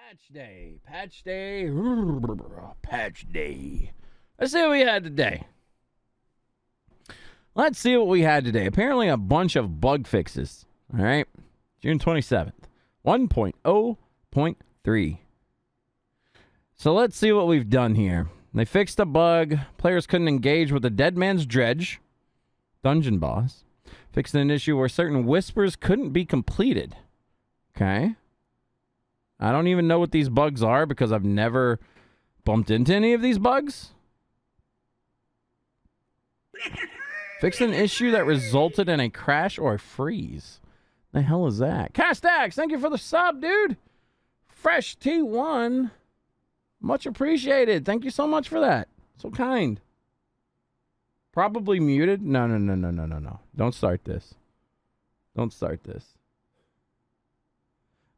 Patch day. Patch day. Patch day. Let's see what we had today. Let's see what we had today. Apparently a bunch of bug fixes. All right. June 27th. 1.0.3. So let's see what we've done here. They fixed a bug. Players couldn't engage with the Dead Man's Dredge dungeon boss. Fixed an issue where certain whispers couldn't be completed. Okay. I don't even know what these bugs are because I've never bumped into any of these bugs. Fixed an issue that resulted in a crash or a freeze. The hell is that? Castax, thank you for the sub, dude. Fresh T1. Much appreciated. Thank you so much for that. So kind. Probably muted. No. Don't start this. Don't start this.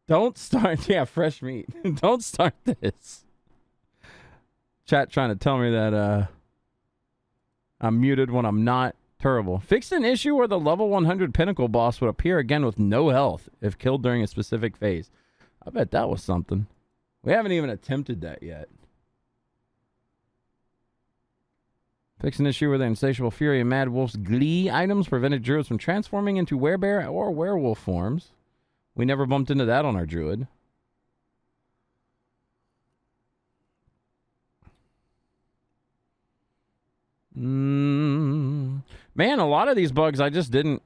Don't start. Yeah, fresh meat. Don't start this. Chat trying to tell me that I'm muted when I'm not. Terrible. Fixed an issue where the level 100 pinnacle boss would appear again with no health if killed during a specific phase. I bet that was something. We haven't even attempted that yet. Fixed an issue where the insatiable fury and Mad Wolf's glee items prevented druids from transforming into werebear or werewolf forms. We never bumped into that on our druid. Man, a lot of these bugs I didn't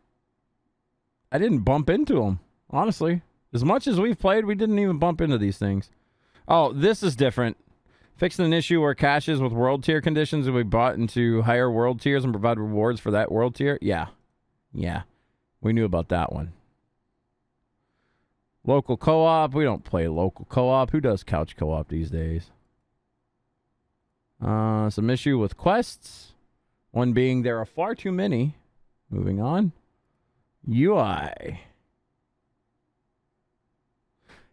bump into them, honestly. As much as we've played, we didn't even bump into these things. Oh, this is different. Fixed an issue where caches with world tier conditions will be brought into higher world tiers and provide rewards for that world tier. Yeah. We knew about that one. Local co-op. We don't play local co-op. Who does couch co-op these days? Some issue with quests. One being there are far too many. Moving on. UI.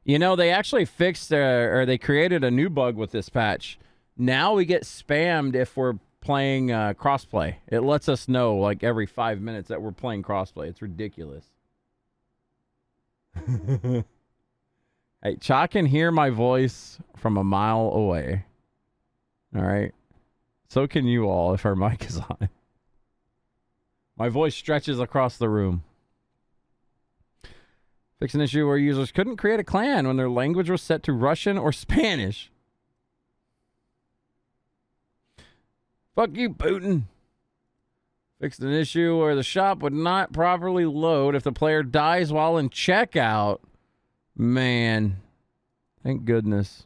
You know, they actually fixed or they created a new bug with this patch. Now we get spammed if we're playing crossplay. It lets us know like every 5 minutes that we're playing crossplay. It's ridiculous. Hey, Chalk can hear my voice from a mile away. All right. So can you all if our mic is on. My voice stretches across the room. Fix an issue where users couldn't create a clan when their language was set to Russian or Spanish. Fuck you, Putin. Fixed an issue where the shop would not properly load if the player dies while in checkout. Man. Thank goodness.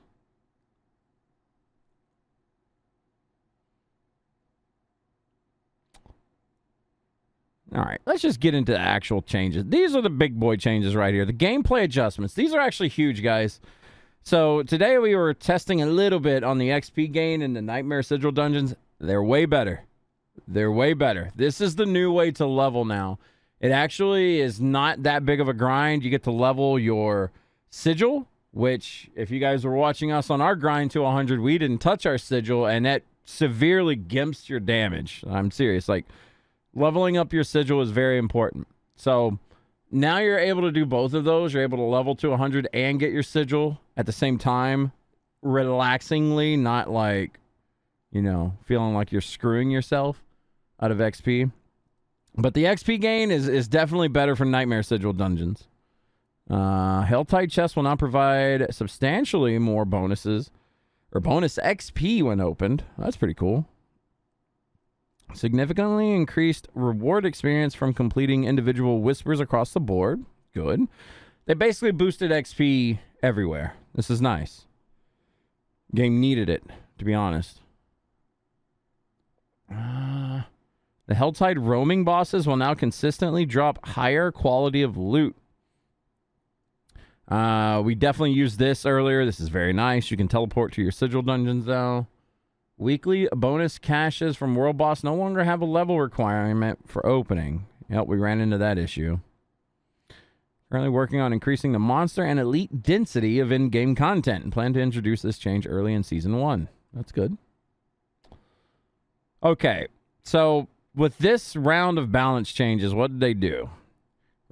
All right, let's just get into the actual changes. These are the big boy changes right here. The gameplay adjustments. These are actually huge, guys. So today we were testing a little bit on the XP gain in the Nightmare Sigil dungeons. They're way better. They're way better. This is the new way to level now. It actually is not that big of a grind. You get to level your Sigil, which if you guys were watching us on our grind to 100, we didn't touch our Sigil, and that severely gimps your damage. I'm serious. Like, leveling up your Sigil is very important. So now you're able to do both of those. You're able to level to 100 and get your Sigil at the same time, relaxingly, not like, you know, feeling like you're screwing yourself out of XP. But the XP gain is definitely better for Nightmare Sigil dungeons. Helltide chests will now provide substantially more bonuses, or bonus XP when opened. That's pretty cool. Significantly increased reward experience from completing individual whispers across the board. Good. They basically boosted XP everywhere. This is nice. Game needed it, to be honest. The Helltide roaming bosses will now consistently drop higher quality of loot. We definitely used this earlier. This is very nice. You can teleport to your Sigil dungeons now. Weekly bonus caches from World Boss no longer have a level requirement for opening. Yep, we ran into that issue. Currently working on increasing the monster and elite density of in-game content and plan to introduce this change early in Season 1. That's good. Okay, so with this round of balance changes, what did they do?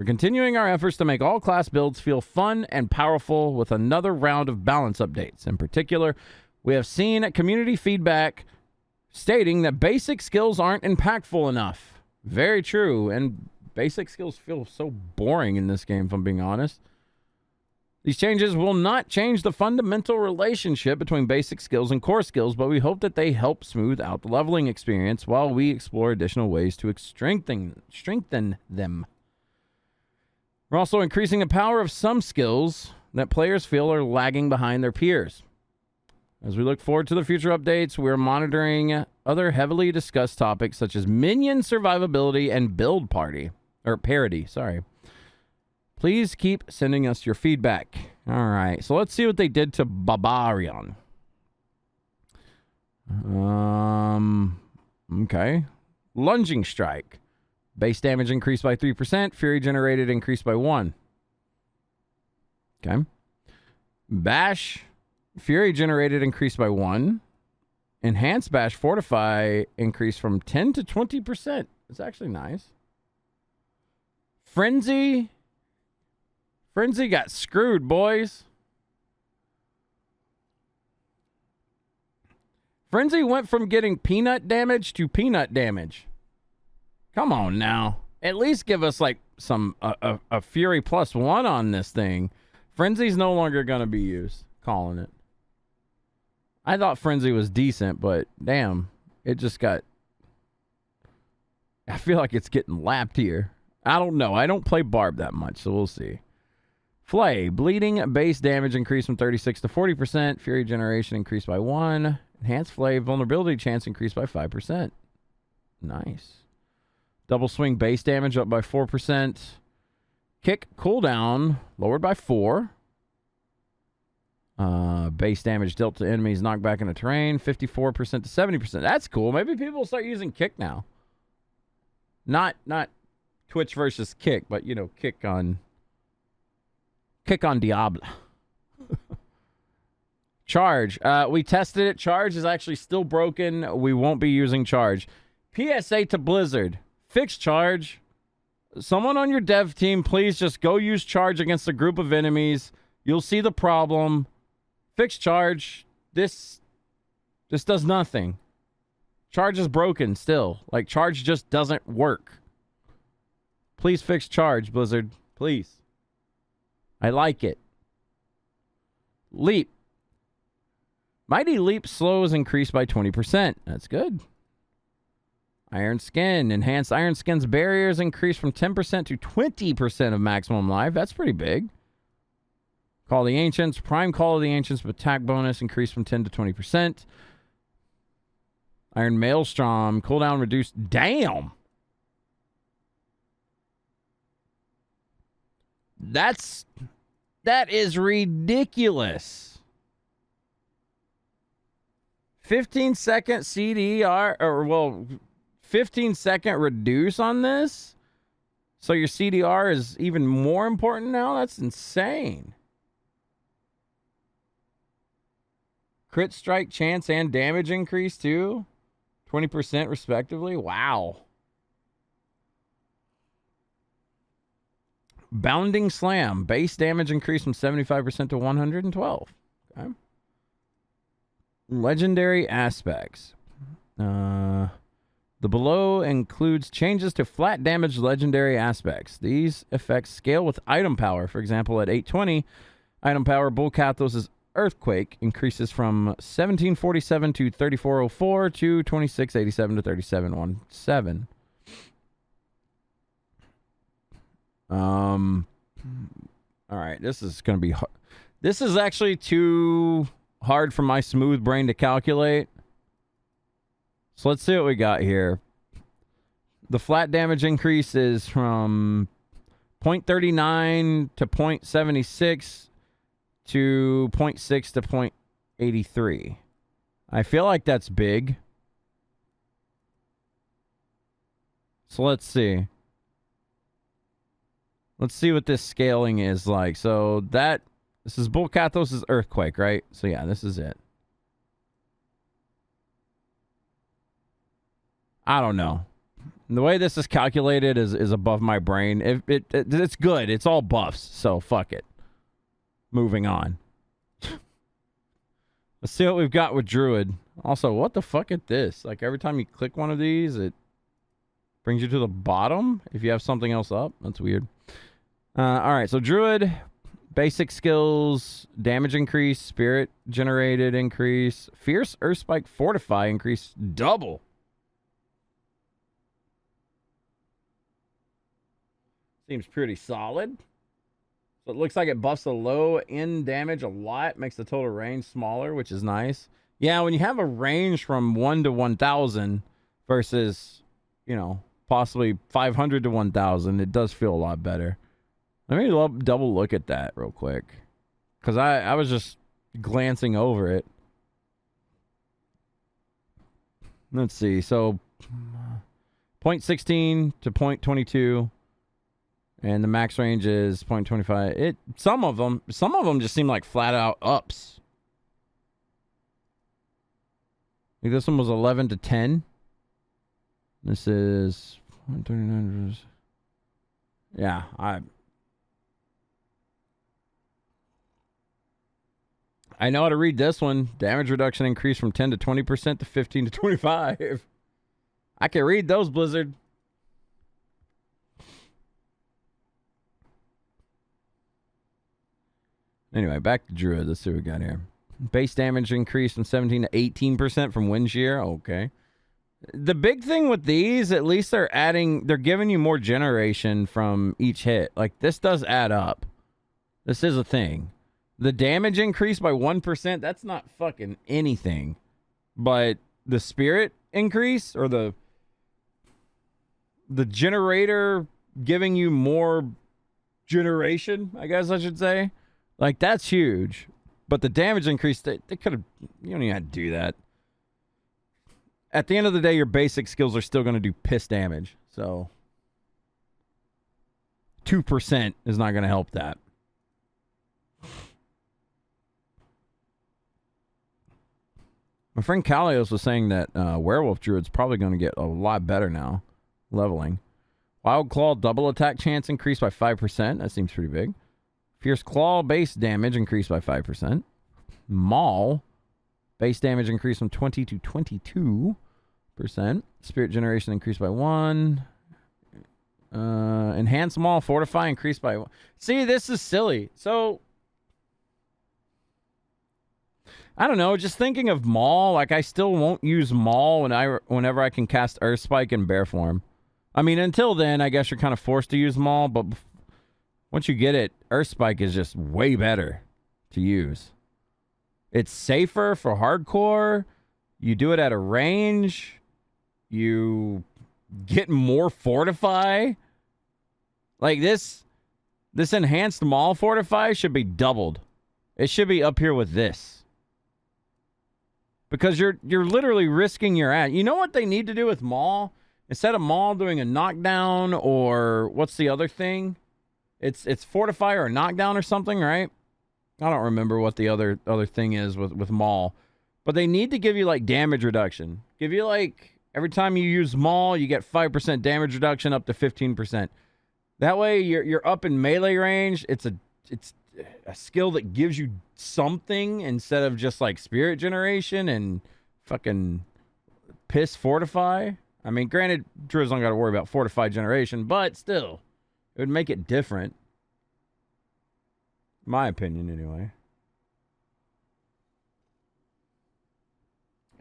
We're continuing our efforts to make all class builds feel fun and powerful with another round of balance updates. In particular, we have seen community feedback stating that basic skills aren't impactful enough. Very true, and basic skills feel so boring in this game, if I'm being honest. These changes will not change the fundamental relationship between basic skills and core skills, but we hope that they help smooth out the leveling experience while we explore additional ways to strengthen them. We're also increasing the power of some skills that players feel are lagging behind their peers. As we look forward to the future updates, we're monitoring other heavily discussed topics such as minion survivability and build parity. Please keep sending us your feedback. All right, so let's see what they did to Barbarian. Okay. Lunging Strike. Base damage increased by 3%. Fury generated increased by 1. Okay. Bash. Fury generated increased by 1. Enhanced Bash Fortify increased from 10 to 20%. It's actually nice. Frenzy got screwed, boys. Frenzy went from getting peanut damage to peanut damage. Come on now. At least give us like some a Fury +1 on this thing. Frenzy's no longer going to be used. Calling it. I thought Frenzy was decent, but damn, it just got... I feel like it's getting lapped here. I don't know. I don't play Barb that much, so we'll see. Flay. Bleeding base damage increased from 36 to 40%. Fury generation increased by 1. Enhanced Flay. Vulnerability chance increased by 5%. Nice. Double swing base damage up by 4%. Kick cooldown lowered by 4. Base damage dealt to enemies knocked back into terrain 54% to 70%. That's cool. Maybe people will start using kick now. Not Twitch versus kick, but you know, kick on Diablo. Charge. We tested it. Charge is actually still broken. We won't be using charge. PSA to Blizzard. Fix charge. Someone on your dev team, please just go use charge against a group of enemies. You'll see the problem. Fix charge. This does nothing. Charge is broken still. Like, charge just doesn't work. Please fix charge, Blizzard. Please. I like it. Leap. Mighty Leap slows increased by 20%. That's good. Iron Skin. Enhanced Iron Skin's barriers increased from 10% to 20% of maximum life. That's pretty big. Call of the Ancients. Prime Call of the Ancients with attack bonus increased from 10 to 20%. Iron Maelstrom. Cooldown reduced. Damn! That is ridiculous. 15-second CDR, or well, 15-second reduce on this? So your CDR is even more important now? That's insane. Crit strike chance and damage increase too? 20% respectively? Wow. Bounding Slam. Base damage increased from 75% to 112. Okay. Legendary aspects. The below includes changes to flat damage legendary aspects. These effects scale with item power. For example, at 820, item power Bull Kathos' Earthquake increases from 1747 to 3404 to 2687 to 3717. All right, this is going to be hard. This is actually too hard for my smooth brain to calculate. So let's see what we got here. The flat damage increase is from 0.39 to 0.76 to 0.6 to 0.83. I feel like that's big. So let's see. Let's see what this scaling is like. So this is Bull Kathos' Earthquake, right? So yeah, this is it. I don't know. The way this is calculated is above my brain. It's good. It's all buffs, so fuck it. Moving on. Let's see what we've got with Druid. Also, what the fuck is this? Like, every time you click one of these, it brings you to the bottom if you have something else up. That's weird. All right, so Druid, basic skills, damage increase, spirit generated increase, fierce, earth spike, fortify increase, double. Seems pretty solid. So it looks like it buffs the low end damage a lot, makes the total range smaller, which is nice. Yeah, when you have a range from 1 to 1,000 versus, you know, possibly 500 to 1,000, it does feel a lot better. Let me double look at that real quick, because I was just glancing over it. Let's see. So 0.16 to 0.22, and the max range is 0.25. Some of them just seem like flat out ups. Like this one was 11 to 10. This is 139. Yeah, I know how to read this one. Damage reduction increased from 10 to 20% to 15 to 25. I can read those, Blizzard. Anyway, back to Druid. Let's see what we got here. Base damage increased from 17 to 18% from wind shear. Okay. The big thing with these, at least they're giving you more generation from each hit. Like, this does add up. This is a thing. The damage increased by 1%, that's not fucking anything. But the spirit increase, or the generator giving you more generation, I guess I should say. Like, that's huge. But the damage increase, they could have, you don't even have to do that. At the end of the day, your basic skills are still going to do piss damage. So 2% is not going to help that. My friend Kalios was saying that Werewolf Druid's probably going to get a lot better now, leveling. Wild Claw double attack chance increased by 5%. That seems pretty big. Fierce Claw base damage increased by 5%. Maul base damage increased from 20 to 22%. Spirit generation increased by 1. Enhanced Maul fortify increased by 1. See, this is silly. So I don't know, just thinking of Maul, like I still won't use Maul whenever I can cast Earth Spike in bear form. I mean, until then, I guess you're kind of forced to use Maul, but once you get it, Earth Spike is just way better to use. It's safer for hardcore. You do it at a range. You get more fortify. Like this enhanced Maul fortify should be doubled. It should be up here with this. Because you're literally risking your ass. You know what they need to do with Maul? Instead of Maul doing a knockdown, or what's the other thing? It's fortify or knockdown or something, right? I don't remember what the other thing is with Maul. But they need to give you like damage reduction. Give you like every time you use Maul, you get 5% damage reduction up to 15%. That way you're up in melee range. It's a skill that gives you something instead of just like spirit generation and fucking piss fortify. I mean, granted, Druids don't got to worry about fortify generation, but still, it would make it different. My opinion, anyway.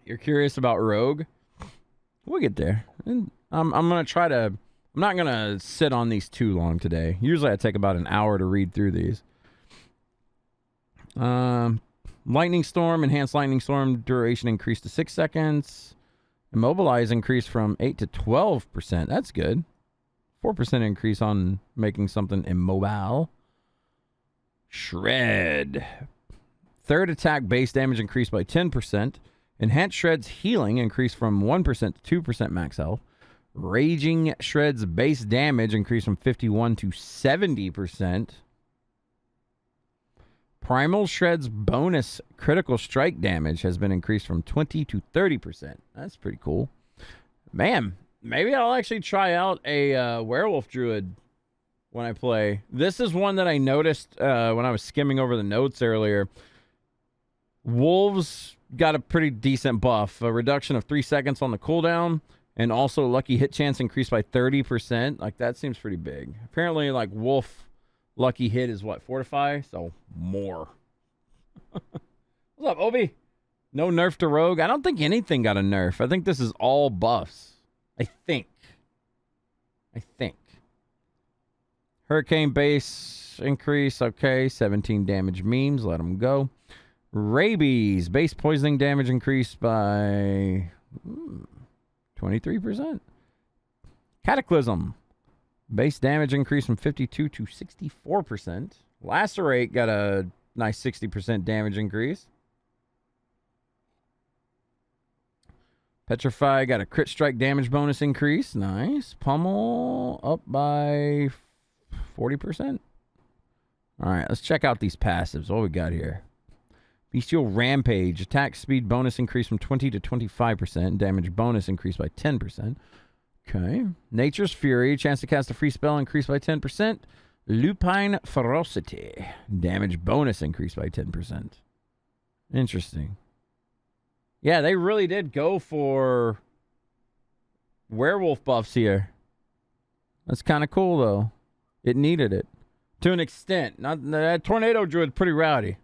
You're curious about Rogue? We'll get there. And I'm gonna try to. I'm not gonna sit on these too long today. Usually, I take about an hour to read through these. Lightning Storm, enhanced Lightning Storm duration increased to 6 seconds. Immobilize increased from 8 to 12%. That's good. 4% increase on making something immobile. Shred. Third attack base damage increased by 10%. Enhanced Shred's healing increased from 1% to 2% max health. Raging Shred's base damage increased from 51 to 70%. Primal Shred's bonus critical strike damage has been increased from 20 to 30%. That's pretty cool. Man, maybe I'll actually try out a werewolf druid when I play. This is one that I noticed when I was skimming over the notes earlier. Wolves got a pretty decent buff. A reduction of 3 seconds on the cooldown, and also lucky hit chance increased by 30%. Like, that seems pretty big. Apparently, like, wolf lucky hit is what? Fortify? So, more. What's up, Obi? No nerf to rogue? I don't think anything got a nerf. I think this is all buffs. I think. Hurricane base increase. Okay, 17 damage memes. Let them go. Rabies. Base poisoning damage increased by 23%. Cataclysm. Base damage increased from 52 to 64%. Lacerate got a nice 60% damage increase. Petrify got a crit strike damage bonus increase. Nice. Pummel up by 40%. All right, let's check out these passives. What we got here? Bestial Rampage. Attack speed bonus increase from 20 to 25%. Damage bonus increased by 10%. Okay. Nature's Fury. Chance to cast a free spell increased by 10%. Lupine Ferocity. Damage bonus increased by 10%. Interesting. Yeah, they really did go for werewolf buffs here. That's kind of cool, though. It needed it. To an extent. That Tornado Druid pretty rowdy.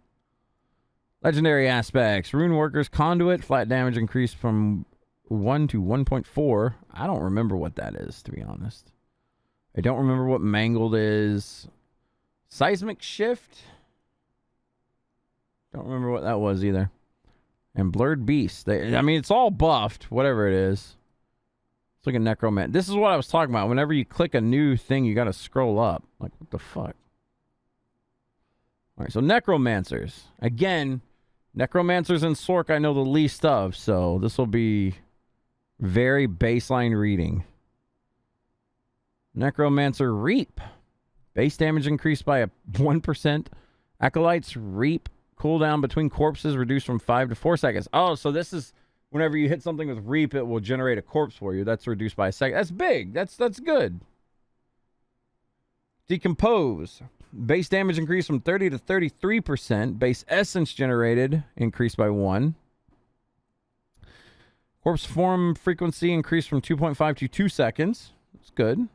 Legendary aspects. Rune Worker's Conduit. Flat damage increased from 1 to 1.4. I don't remember what that is, to be honest. I don't remember what Mangled is. Seismic Shift. Don't remember what that was either. And Blurred Beast. I mean, it's all buffed, whatever it is. It's like a Necromancer. This is what I was talking about. Whenever you click a new thing, you got to scroll up. Like, what the fuck? All right, so Necromancers. Again, Necromancers and Sork I know the least of, so this will be very baseline reading. Necromancer Reap. Base damage increased by 1%. Acolytes Reap. Cooldown between corpses reduced from 5 to 4 seconds. Oh, so this is whenever you hit something with Reap, it will generate a corpse for you. That's reduced by a second. That's big. That's good. Decompose. Base damage increased from 30 to 33%. Base essence generated increased by 1. Corpse form frequency increased from 2.5 to 2 seconds. That's good.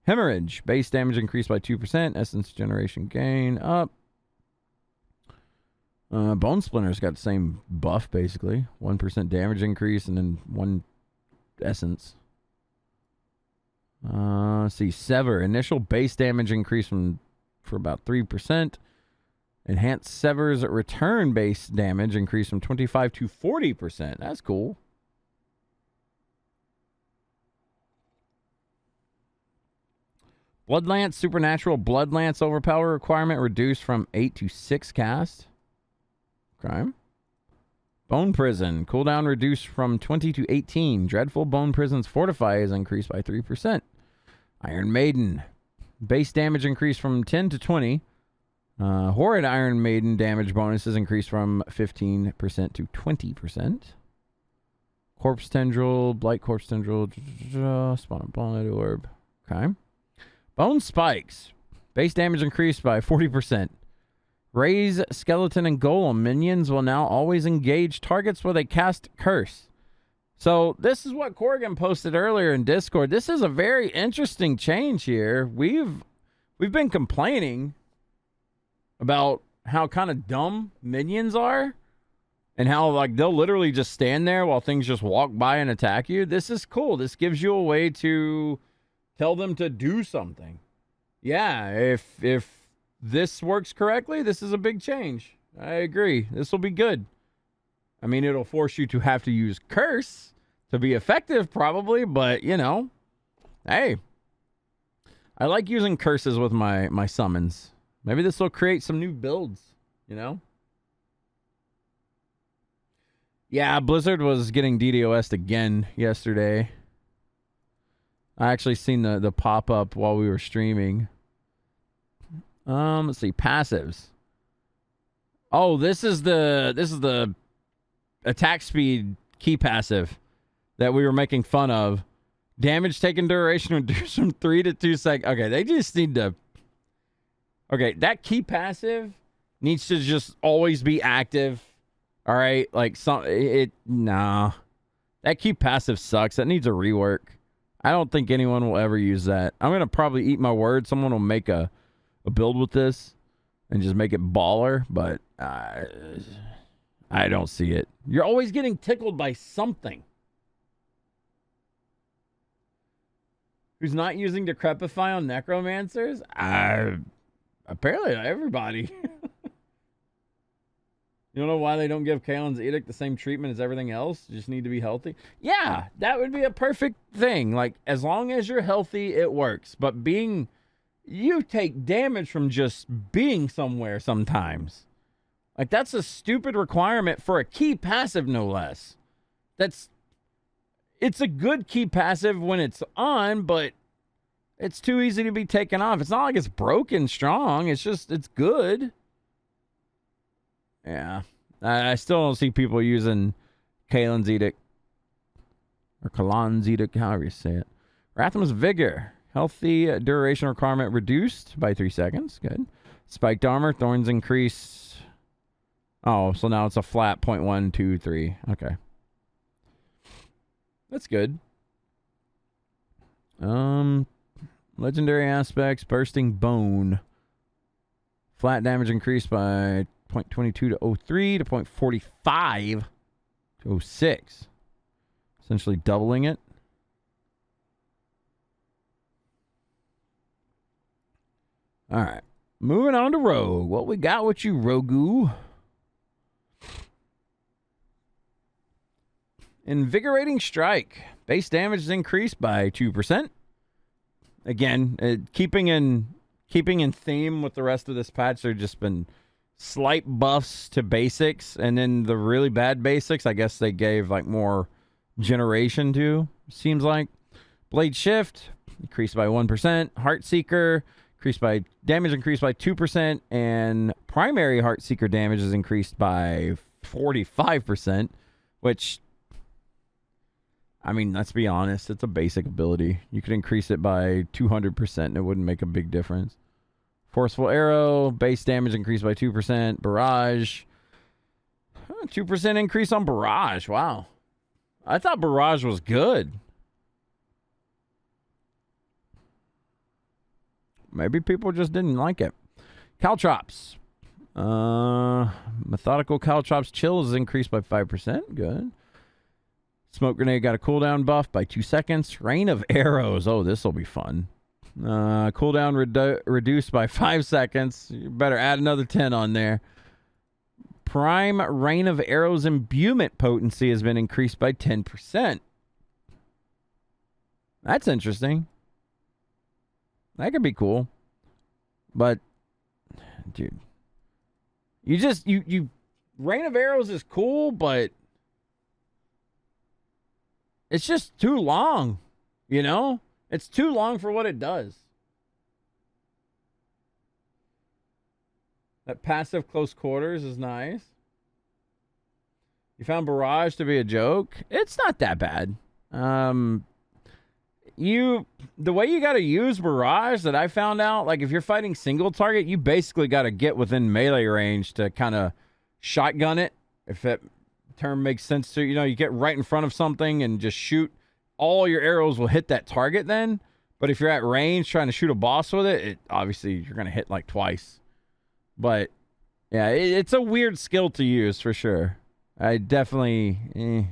Hemorrhage. Base damage increased by 2%. Essence generation gain up. Bone Splinter's got the same buff, basically. 1% damage increase and then 1 essence. Let's see. Sever. Initial base damage increase for about 3%. Enhanced Sever's return base damage increase from 25 to 40%. That's cool. Bloodlance. Supernatural Bloodlance overpower requirement reduced from 8 to 6 cast. Okay. Bone Prison. Cooldown reduced from 20 to 18. Dreadful Bone Prison's Fortify is increased by 3%. Iron Maiden. Base damage increased from 10 to 20. Horrid Iron Maiden damage bonuses increased from 15% to 20%. Corpse Tendril. Blight Corpse Tendril. Spawn a Blight Orb. Okay. Bone Spikes. Base damage increased by 40%. Raise Skeleton and Golem. Minions will now always engage targets where they cast Curse. So this is what Corrigan posted earlier in Discord. This is a very interesting change here. We've been complaining about how kind of dumb minions are and how like they'll literally just stand there while things just walk by and attack you. This is cool. This gives you a way to tell them to do something. Yeah, if this works correctly, this is a big change. I agree. This will be good. I mean, it'll force you to have to use Curse to be effective, probably, but, you know, hey. I like using curses with my summons. Maybe this will create some new builds, you know? Yeah, Blizzard was getting DDoS'd again yesterday. I actually seen the pop-up while we were streaming. Let's see, passives. Oh, this is the attack speed key passive. that we were making fun of. Damage taken duration reduced from 3 to 2 seconds. Okay, they just need to... Okay, that key passive needs to just always be active. All right? Like, nah. That key passive sucks. That needs a rework. I don't think anyone will ever use that. I'm going to probably eat my word. Someone will make a build with this and just make it baller, but I don't see it. You're always getting tickled by something. Who's not using Decrepify on Necromancers? Apparently everybody. You don't know why they don't give Kalen's Edict the same treatment as everything else? You just need to be healthy? Yeah, that would be a perfect thing. Like, as long as you're healthy, it works. But you take damage from just being somewhere sometimes. Like, that's a stupid requirement for a key passive, no less. It's a good key passive when it's on, but it's too easy to be taken off. It's not like it's broken strong. It's good. Yeah. I still don't see people using Kalen's Edict. Or Kalan's Edict, however you say it. Ratham's Vigor. Healthy duration requirement reduced by 3 seconds. Good. Spiked armor. Thorns increase. Oh, so now it's a flat 0.123. Okay. That's good. Legendary aspects. Bursting Bone. Flat damage increased by 0.22 to 03 to 0.45 to 06. Essentially doubling it. All right. Moving on to Rogue. What we got with you, Rogu? Invigorating Strike. Base damage is increased by 2%. Again, keeping in theme with the rest of this patch, there have just been slight buffs to basics, and then the really bad basics, I guess they gave like more generation to, seems like. Blade Shift, increased by 1%. Heartseeker, damage increased by 2%, and primary Heartseeker damage is increased by 45%, which, I mean, let's be honest, it's a basic ability. You could increase it by 200% and it wouldn't make a big difference. Forceful Arrow, base damage increased by 2%. Barrage, 2% increase on Barrage. Wow. I thought Barrage was good. Maybe people just didn't like it. Caltrops. Methodical Caltrops Chill is increased by 5%. Good. Smoke Grenade got a cooldown buff by 2 seconds. Rain of Arrows. Oh, this will be fun. Cooldown reduced by 5 seconds. You better add another 10 on there. Prime Rain of Arrows imbuement potency has been increased by 10%. That's interesting. That could be cool. But, dude, you Rain of Arrows is cool, but it's just too long, you know? It's too long for what it does. That passive close quarters is nice. You found Barrage to be a joke? It's not that bad. The way you got to use Barrage that I found out, like if you're fighting single target, you basically got to get within melee range to kind of shotgun it. If that term makes sense to you, you get right in front of something and just shoot. All your arrows will hit that target then. But if you're at range trying to shoot a boss with it, obviously you're going to hit like twice. But yeah, it's a weird skill to use for sure. I definitely...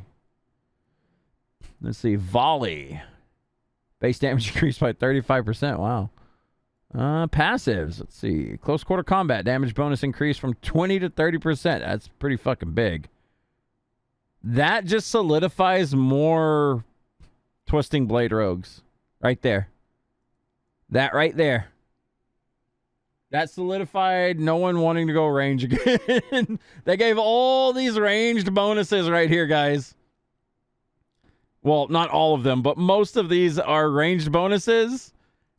Let's see. Volley. Base damage increased by 35%. Wow. Passives. Let's see. Close quarter combat damage bonus increased from 20 to 30%. That's pretty fucking big. That just solidifies more Twisting Blade Rogues. Right there. That right there. That solidified no one wanting to go range again. They gave all these ranged bonuses right here, guys. Well, not all of them, but most of these are ranged bonuses.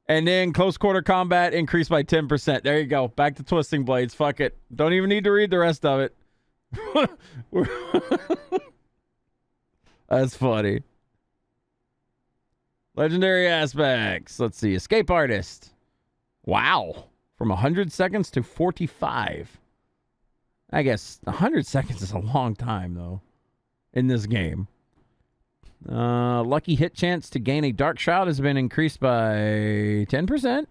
And then close quarter combat increased by 10%. There you go. Back to Twisting Blades. Fuck it. Don't even need to read the rest of it. That's funny. Legendary aspects. Let's see. Escape artist. Wow. From 100 seconds to 45. I guess 100 seconds is a long time, though, in this game. Lucky hit chance to gain a Dark Shroud has been increased by 10%.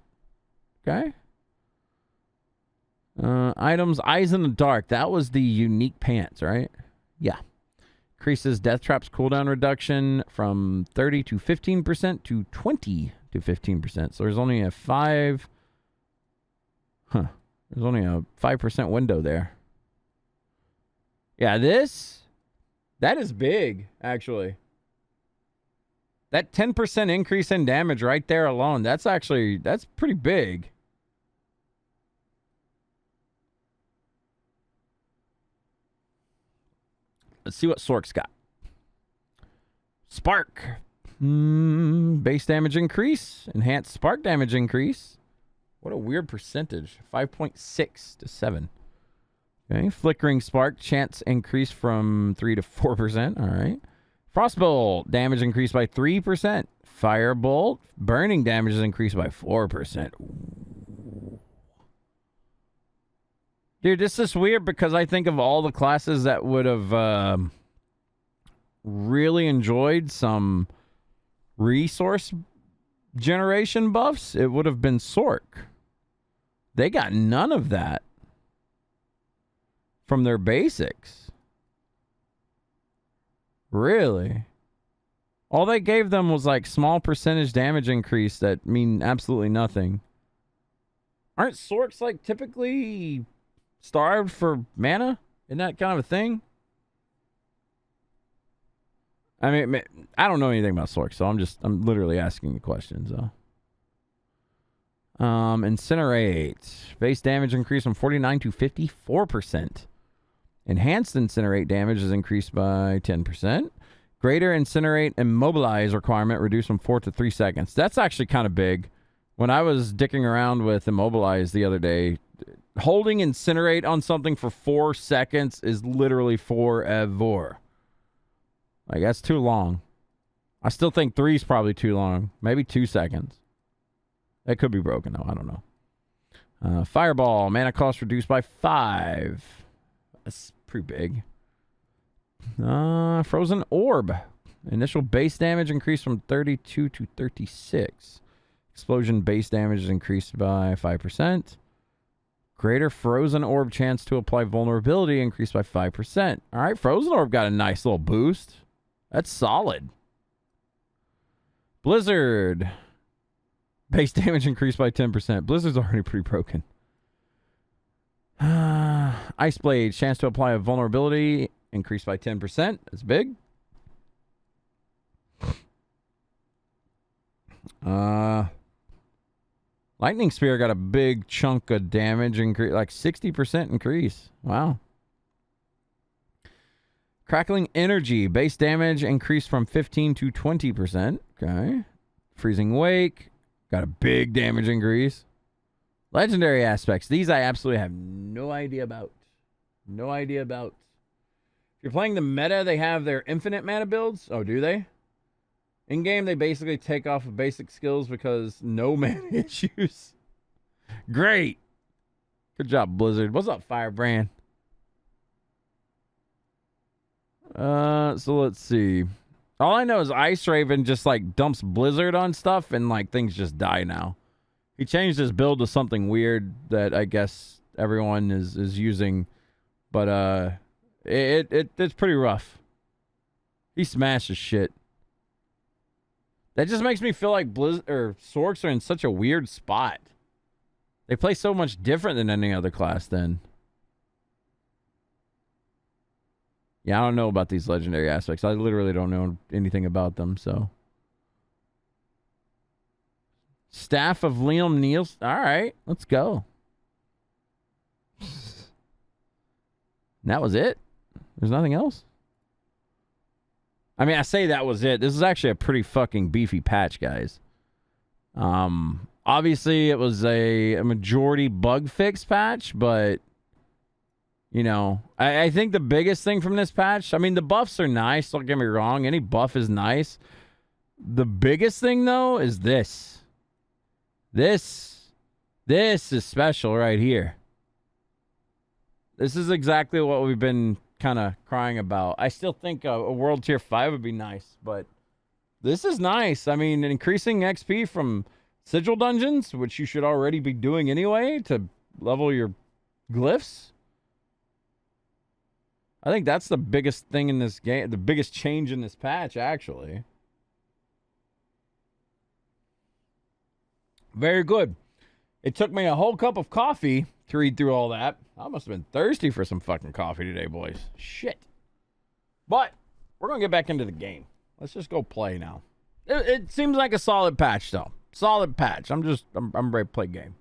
Okay. Items, Eyes in the Dark. That was the unique pants, right? Yeah. Increases Death Trap's cooldown reduction from 30 to 15% to 20 to 15%. So there's only a 5... Huh. There's only a 5% window there. Yeah, that is big, actually. That 10% increase in damage right there alone, that's pretty big. Let's see what Sork's got. Spark. Base damage increase. Enhanced spark damage increase. What a weird percentage. 5.6 to 7. Okay. Flickering spark. Chance increase from 3 to 4%. All right. Frostbolt. Damage increased by 3%. Firebolt. Burning damage is increased by 4%. Ooh. Dude, this is weird because I think of all the classes that would have really enjoyed some resource generation buffs, it would have been Sork. They got none of that from their basics. Really? All they gave them was like small percentage damage increase that mean absolutely nothing. Aren't Sorks like typically starved for mana? Isn't that kind of a thing? I mean, I don't know anything about Sork, so I'm literally asking the questions, though. Incinerate. Base damage increased from 49 to 54%. Enhanced Incinerate damage is increased by 10%. Greater Incinerate Immobilize requirement reduced from 4 to 3 seconds. That's actually kind of big. When I was dicking around with Immobilize the other day, holding Incinerate on something for 4 seconds is literally forever. Like, that's too long. I still think 3 is probably too long. Maybe 2 seconds. That could be broken, though. I don't know. Fireball. Mana cost reduced by 5. That's pretty big. Frozen Orb. Initial base damage increased from 32 to 36. Explosion base damage is increased by 5%. Greater Frozen Orb chance to apply vulnerability increased by 5%. All right, Frozen Orb got a nice little boost. That's solid. Blizzard. Base damage increased by 10%. Blizzard's already pretty broken. Ice Blade. Chance to apply a vulnerability increased by 10%. That's big. Lightning Spear got a big chunk of damage increase, like 60% increase. Wow. Crackling Energy. Base damage increased from 15 to 20%. Okay. Freezing Wake. Got a big damage increase. Legendary aspects. These I absolutely have no idea about. No idea about. If you're playing the meta, they have their infinite mana builds. Oh, do they? In-game, they basically take off of basic skills because no mana issues. Great. Good job, Blizzard. What's up, Firebrand? So let's see. All I know is Ice Raven just like dumps Blizzard on stuff and like things just die now. He changed his build to something weird that I guess everyone is using, but it's pretty rough. He smashes shit. That just makes me feel like Sorks are in such a weird spot. They play so much different than any other class then. Yeah, I don't know about these legendary aspects. I literally don't know anything about them, so. Staff of Liam Niels. All right, let's go. That was it? There's nothing else? I mean, I say that was it. This is actually a pretty fucking beefy patch, guys. Obviously, it was a majority bug fix patch, but, you know, I think the biggest thing from this patch, I mean, the buffs are nice. Don't get me wrong. Any buff is nice. The biggest thing, though, is this. This is special right here. This is exactly what we've been kind of crying about. I still think a World Tier 5 would be nice, but this is nice. I mean, increasing XP from sigil dungeons, which you should already be doing anyway to level your glyphs. I think that's the biggest thing in this game, the biggest change in this patch, actually. Very good. It took me a whole cup of coffee to read through all that. I must have been thirsty for some fucking coffee today, boys. Shit. But we're going to get back into the game. Let's just go play now. It seems like a solid patch, though. Solid patch. I'm ready to play game.